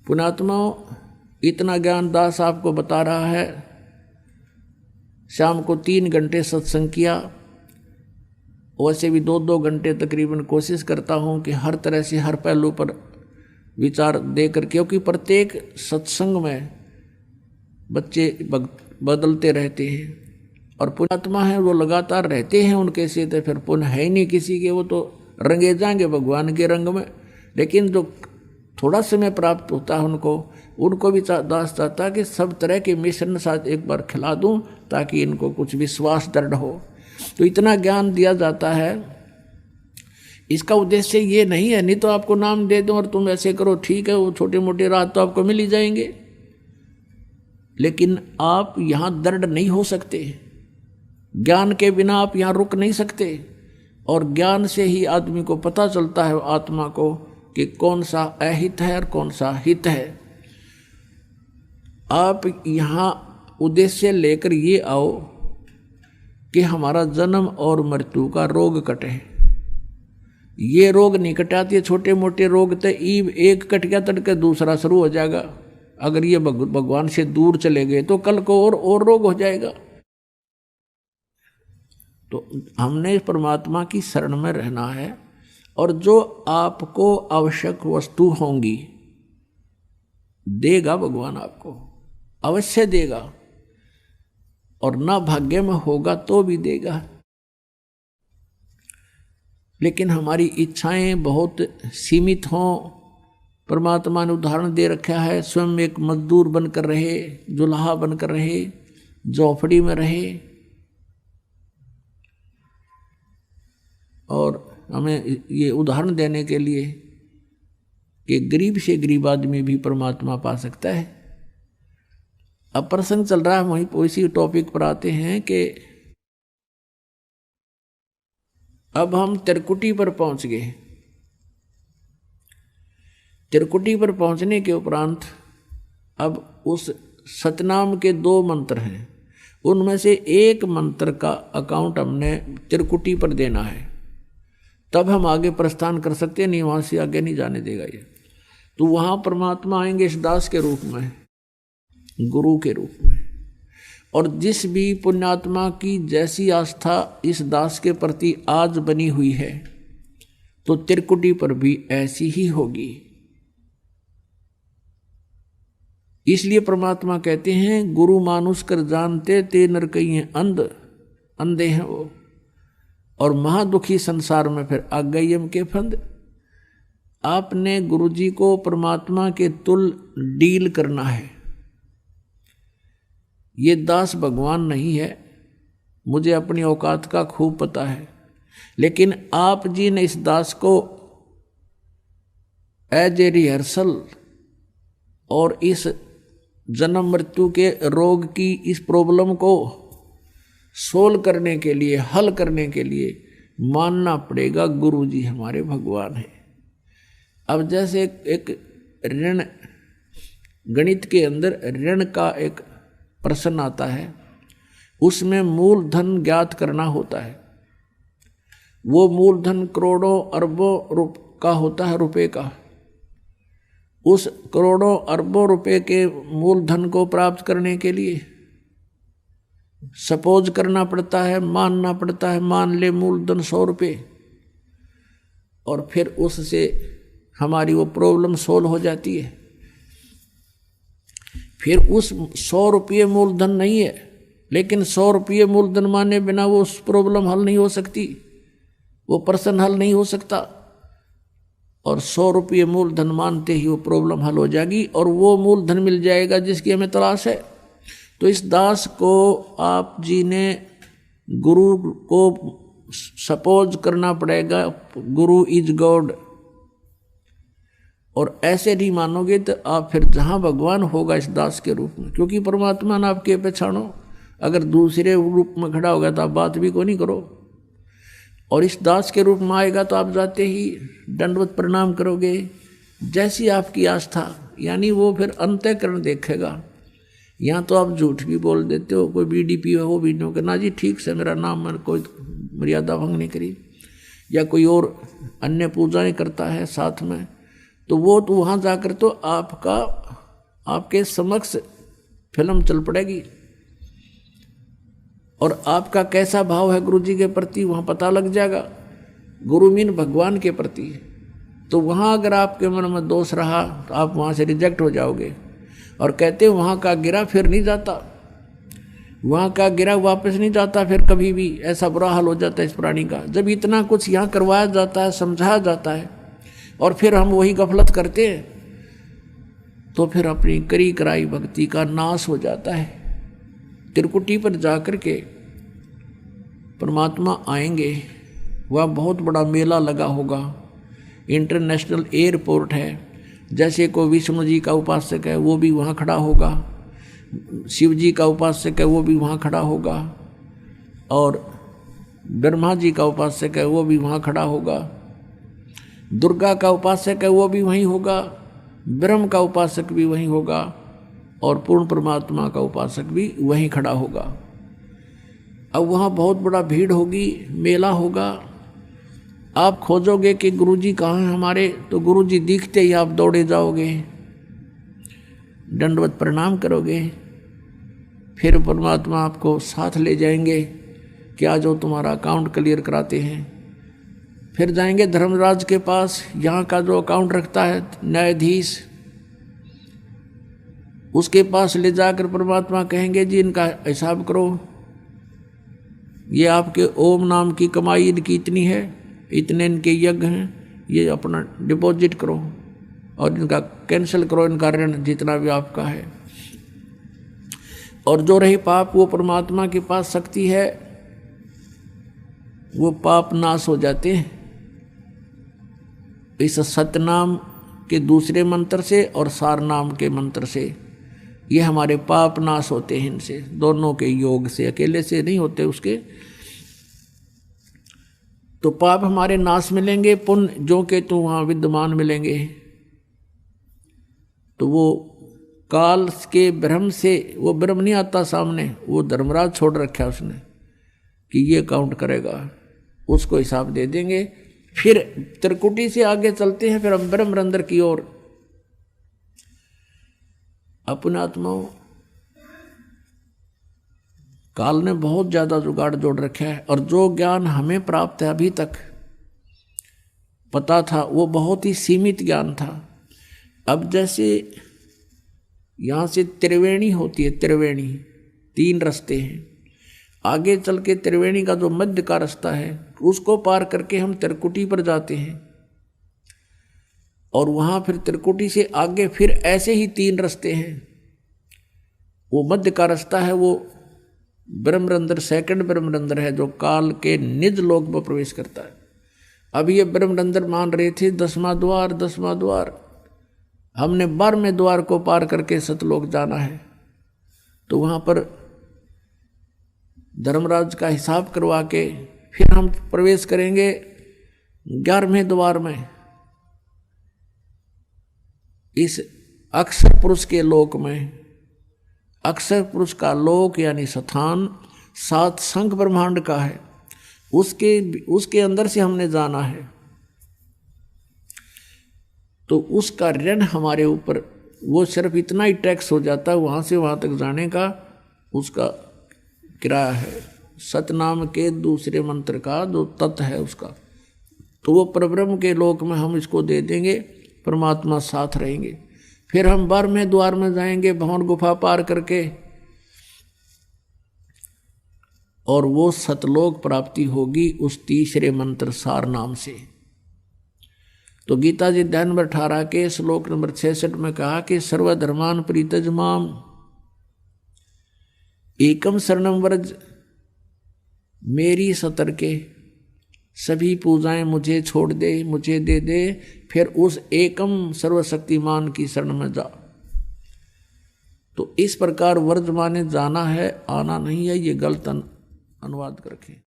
पुण्यात्माओं, इतना ज्ञान दास आपको बता रहा है। शाम को 3 घंटे सत्संग किया, वैसे भी 2-2 घंटे तकरीबन कोशिश करता हूँ कि हर तरह से हर पहलू पर विचार देकर, क्योंकि प्रत्येक सत्संग में बच्चे बदलते रहते हैं और पुण्यात्मा है वो लगातार रहते हैं उनके से, तो फिर पुण्य है ही नहीं किसी के, वो तो रंगे जाएंगे भगवान के रंग में। लेकिन जो थोड़ा समय प्राप्त होता है उनको भी दास चाहता कि सब तरह के मिश्रण साथ एक बार खिला दूं ताकि इनको कुछ विश्वास दृढ़ हो। तो इतना ज्ञान दिया जाता है। इसका उद्देश्य ये नहीं है, नहीं तो आपको नाम दे दूं और तुम ऐसे करो, ठीक है, वो छोटे मोटे राह तो आपको मिल ही जाएंगे, लेकिन आप यहाँ दृढ़ नहीं हो सकते। ज्ञान के बिना आप यहाँ रुक नहीं सकते, और ज्ञान से ही आदमी को पता चलता है आत्मा को कि कौन सा अहित है और कौन सा हित है। आप यहाँ उद्देश्य लेकर ये आओ कि हमारा जन्म और मृत्यु का रोग कटे। ये रोग नहीं कटाते, छोटे मोटे रोग तो ईब एक कट गया तड़के दूसरा शुरू हो जाएगा। अगर ये भगवान से दूर चले गए तो कल को और रोग हो जाएगा। तो हमने परमात्मा की शरण में रहना है, और जो आपको आवश्यक वस्तु होंगी देगा भगवान, आपको अवश्य देगा, और ना भाग्य में होगा तो भी देगा। लेकिन हमारी इच्छाएं बहुत सीमित हों। परमात्मा ने उदाहरण दे रखा है, स्वयं एक मजदूर बनकर रहे, जुल्हा बनकर रहे, झोपड़ी में रहे, और हमें ये उदाहरण देने के लिए कि गरीब से गरीब आदमी भी परमात्मा पा सकता है। अब प्रसंग चल रहा है, वहीं इसी टॉपिक पर आते हैं कि अब हम त्रिकुटी पर पहुंच गए। त्रिकुटी पर पहुंचने के उपरांत अब उस सतनाम के 2 मंत्र हैं, उनमें से एक मंत्र का अकाउंट हमने त्रिकुटी पर देना है, तब हम आगे प्रस्थान कर सकते हैं, नहीं वहाँ से आगे नहीं जाने देगा ये। तो वहाँ परमात्मा आएंगे इस दास के रूप में, गुरु के रूप में, और जिस भी पुण्यात्मा की जैसी आस्था इस दास के प्रति आज बनी हुई है तो त्रिकुटी पर भी ऐसी ही होगी। इसलिए परमात्मा कहते हैं, गुरु मानुष कर जानते ते नर कहीं अंधे हैं वो, और महादुखी संसार में फिर आ गई हम के फंद। आपने गुरुजी को परमात्मा के तुल डील करना है। ये दास भगवान नहीं है, मुझे अपनी औकात का खूब पता है, लेकिन आप जी ने इस दास को एज ए रिहर्सल और इस जन्म मृत्यु के रोग की इस प्रॉब्लम को सोल्व करने के लिए, हल करने के लिए मानना पड़ेगा गुरु जी हमारे भगवान हैं। अब जैसे एक ऋण, गणित के अंदर ऋण का एक प्रश्न आता है, उसमें मूलधन ज्ञात करना होता है। वो मूलधन करोड़ों अरबों का होता है, रुपए का। उस करोड़ों अरबों रुपए के मूलधन को प्राप्त करने के लिए सपोज करना पड़ता है, मानना पड़ता है, मान ले मूलधन 100 रुपये, और फिर उससे हमारी वो प्रॉब्लम सोल्व हो जाती है। फिर उस 100 रुपये मूलधन नहीं है, लेकिन 100 रुपये मूलधन माने बिना वो उस प्रॉब्लम हल नहीं हो सकती, वो प्रश्न हल नहीं हो सकता। और 100 रुपये मूलधन मानते ही वो प्रॉब्लम हल हो जाएगी, और वो मूलधन मिल जाएगा जिसकी हमें तलाश है। तो इस दास को आप जी ने गुरु को सपोज करना पड़ेगा, गुरु इज गॉड, और ऐसे नहीं मानोगे तो आप फिर जहाँ भगवान होगा इस दास के रूप में, क्योंकि परमात्मा ने आपके पहचानो। अगर दूसरे रूप में खड़ा होगा तो आप बात भी को नहीं करो, और इस दास के रूप में आएगा तो आप जाते ही दंडवत प्रणाम करोगे, जैसी आपकी आस्था, यानी वो फिर अंतःकरण देखेगा। यहाँ तो आप झूठ भी बोल देते हो, कोई BDP हो भी नहीं ना जी, ठीक से मेरा नाम, मैंने कोई मर्यादा भंग नहीं करी, या कोई और अन्य पूजाएं करता है साथ में, तो वो तो वहाँ जाकर तो आपके समक्ष फिल्म चल पड़ेगी, और आपका कैसा भाव है गुरु जी के प्रति वहाँ पता लग जाएगा। गुरु मीन भगवान के प्रति। तो वहाँ अगर आपके मन में दोष रहा तो आप वहाँ से रिजेक्ट हो जाओगे। और कहते हैं वहाँ का गिरा फिर नहीं जाता, वहाँ का गिरा वापस नहीं जाता फिर कभी भी। ऐसा बुरा हाल हो जाता है इस प्राणी का। जब इतना कुछ यहाँ करवाया जाता है, समझाया जाता है, और फिर हम वही गफलत करते हैं, तो फिर अपनी करी कराई भक्ति का नाश हो जाता है। त्रिकुटी पर जाकर के परमात्मा आएंगे, वह बहुत बड़ा मेला लगा होगा, इंटरनेशनल एयरपोर्ट है। जैसे कोई विष्णु जी का उपासक है वो भी वहाँ खड़ा होगा, शिव जी का उपासक है वो भी वहाँ खड़ा होगा, और ब्रह्मा जी का उपासक है वो भी वहाँ खड़ा होगा, दुर्गा का उपासक है वो भी वहीं होगा, ब्रह्म का उपासक भी वहीं होगा, और पूर्ण परमात्मा का उपासक भी वहीं खड़ा होगा। अब वहाँ बहुत बड़ा भीड़ होगी, मेला होगा। आप खोजोगे कि गुरुजी कहाँ हैं हमारे, तो गुरुजी दिखते ही आप दौड़े जाओगे, दंडवत प्रणाम करोगे। फिर परमात्मा आपको साथ ले जाएंगे कि आज वो तुम्हारा अकाउंट क्लियर कराते हैं। फिर जाएंगे धर्मराज के पास, यहाँ का जो अकाउंट रखता है न्यायाधीश, उसके पास ले जाकर परमात्मा कहेंगे जी इनका हिसाब करो, ये आपके ओम नाम की कमाई इनकी इतनी है, इतने इनके यज्ञ हैं, ये अपना डिपॉजिट करो और इनका कैंसिल करो, इनका ऋण जितना भी आपका है। और जो रही पाप, वो परमात्मा के पास शक्ति है, वो पाप नाश हो जाते हैं इस सतनाम के दूसरे मंत्र से और सार नाम के मंत्र से। ये हमारे पाप नाश होते हैं इनसे, दोनों के योग से, अकेले से नहीं होते उसके। तो पाप हमारे नाश मिलेंगे, पुण्य जो के तो वहाँ विद्यमान मिलेंगे। तो वो काल के भ्रम से वो ब्रह्म नहीं आता सामने, वो धर्मराज छोड़ रखा है उसने कि ये काउंट करेगा, उसको हिसाब दे देंगे। फिर त्रिकुटी से आगे चलते हैं, फिर हम ब्रह्मरंध्र की ओर। अपने आत्माओं, काल ने बहुत ज्यादा जुगाड़ जोड़ रखा है, और जो ज्ञान हमें प्राप्त है अभी तक पता था वो बहुत ही सीमित ज्ञान था। अब जैसे यहाँ से त्रिवेणी होती है, त्रिवेणी 3 रास्ते हैं, आगे चल के त्रिवेणी का जो मध्य का रास्ता है उसको पार करके हम त्रिकुटी पर जाते हैं, और वहाँ फिर त्रिकुटी से आगे फिर ऐसे ही 3 रास्ते हैं। वो मध्य का रास्ता है, वो ब्रह्मरंध्र, सेकंड ब्रह्मरंध्र है, जो काल के निज लोक में प्रवेश करता है। अब ये ब्रह्मरंध्र मान रहे थे 10वां द्वार, 10वां द्वार, हमने 12वें द्वार को पार करके सतलोक जाना है। तो वहाँ पर धर्मराज का हिसाब करवा के फिर हम प्रवेश करेंगे 11वें द्वार में, इस अक्षर पुरुष के लोक में। अक्षर पुरुष का लोक यानी स्थान 7 संख ब्रह्मांड का है, उसके अंदर से हमने जाना है। तो उसका ऋण हमारे ऊपर, वो सिर्फ इतना ही टैक्स हो जाता है वहाँ से वहाँ तक जाने का, उसका किराया है सतनाम के दूसरे मंत्र का जो तत्व है उसका। तो वो परब्रह्म के लोक में हम इसको दे देंगे, परमात्मा साथ रहेंगे। फिर हम 12वें द्वार में जाएंगे भवन गुफा पार करके, और वो सतलोक प्राप्ति होगी उस तीसरे मंत्र सार नाम से। तो गीता जी अध्याय नंबर 18 के श्लोक नंबर 66 में कहा कि सर्वधर्मान परित्यज माम एकम शरणम व्रज, मेरी सतर के सभी पूजाएं मुझे छोड़ दे, मुझे दे दे, फिर उस एकम सर्वशक्तिमान की शरण में जा। तो इस प्रकार व्रज माने जाना है, आना नहीं है, ये गलत अनुवाद करके।